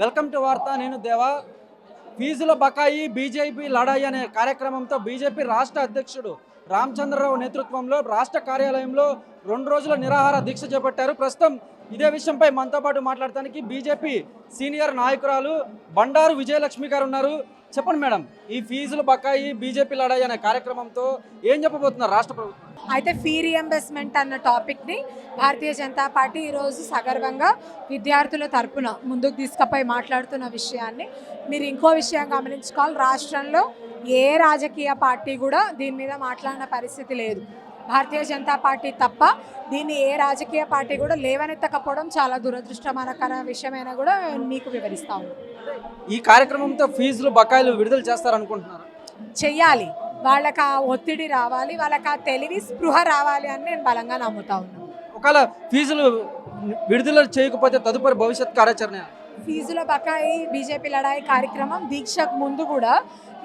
Welcome to వార్త. నేను దేవా. ఫీజుల బకాయి బీజేపీ లడాయి అనే కార్యక్రమంతో బీజేపీ రాష్ట్ర అధ్యక్షుడు రామచంద్రరావు నేతృత్వంలో రాష్ట్ర కార్యాలయంలో 2 రోజుల నిరాహార దీక్ష చేపట్టారు. ప్రస్తుతం ఇదే విషయంపై మనతో పాటు మాట్లాడటానికి బీజేపీ సీనియర్ నాయకురాలు బండారు విజయలక్ష్మి గారు ఉన్నారు. చెప్పండి మేడం, ఈ ఫీజుల బకాయి బీజేపీ లడాయి అనే కార్యక్రమంతో ఏం చెప్పబోతున్నారు రాష్ట్ర ప్రభుత్వం? అయితే ఫీ రియంబర్స్మెంట్ అన్న టాపిక్ని భారతీయ జనతా పార్టీ ఈరోజు సగర్వంగా విద్యార్థుల తరపున ముందుకు తీసుకుపోయి మాట్లాడుతున్న విషయాన్ని మీరు ఇంకో విషయం గమనించుకోవాలి. రాష్ట్రంలో ఏ రాజకీయ పార్టీ కూడా దీని మీద మాట్లాడిన పరిస్థితి లేదు. భారతీయ జనతా పార్టీ తప్ప దీన్ని ఏ రాజకీయ పార్టీ కూడా లేవనెత్తకపోవడం చాలా దురదృష్టకర విషయమైనా కూడా మీకు వివరిస్తా ఉన్నాను. ఈ కార్యక్రమంతో ఫీజులు బకాయిలు విడుదల చేస్తారనుకుంటున్నారు? చెయ్యాలి. వాళ్ళకి ఆ ఒత్తిడి రావాలి, వాళ్ళకి ఆ తెలివి స్పృహ రావాలి అని నేను బలంగా నమ్ముతా ఉన్నాను. ఒకవేళ ఫీజులు విడుదల చేయకపోతే తదుపరి భవిష్యత్ కార్యాచరణ? ఫీజుల బకాయి బీజేపీ లడాయి కార్యక్రమం దీక్షకు ముందు కూడా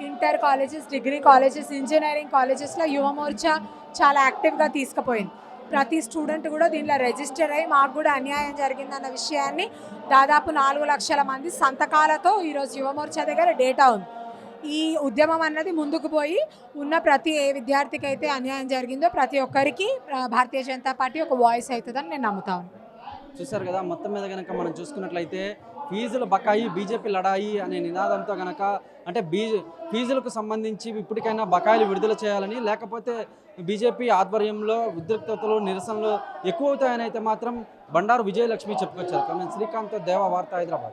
inter colleges, degree colleges, engineering కాలేజెస్లో యువ మోర్చా చాలా యాక్టివ్గా తీసుకుపోయింది. ప్రతి స్టూడెంట్ కూడా దీనిలో రిజిస్టర్ అయ్యి మాకు కూడా అన్యాయం జరిగిందన్న విషయాన్ని దాదాపు 4 లక్షల మంది సంతకాలతో ఈరోజు యువ మోర్చా దగ్గర డేటా ఉంది. ఈ ఉద్యమం అన్నది ముందుకు పోయి ఉన్న ప్రతి ఏ విద్యార్థికి అయితే అన్యాయం జరిగిందో ప్రతి ఒక్కరికి భారతీయ జనతా పార్టీ ఒక వాయిస్ అవుతుందని నేను నమ్ముతాను. చూశారు కదా, మొత్తం మీద కనుక మనం చూసుకున్నట్లయితే ఫీజుల బకాయి బీజేపీ లడాయి అనే నినాదంతో కనుక అంటే ఫీజులకు సంబంధించి ఇప్పటికైనా బకాయిలు విడుదల చేయాలని, లేకపోతే బీజేపీ ఆధ్వర్యంలో ఉద్రిక్తతలు నిరసనలు ఎక్కువ అవుతాయని అయితే మాత్రం బండారు విజయలక్ష్మి చెప్పుకొచ్చారు. శ్రీకాంత్, దేవా, వార్త, హైదరాబాద్.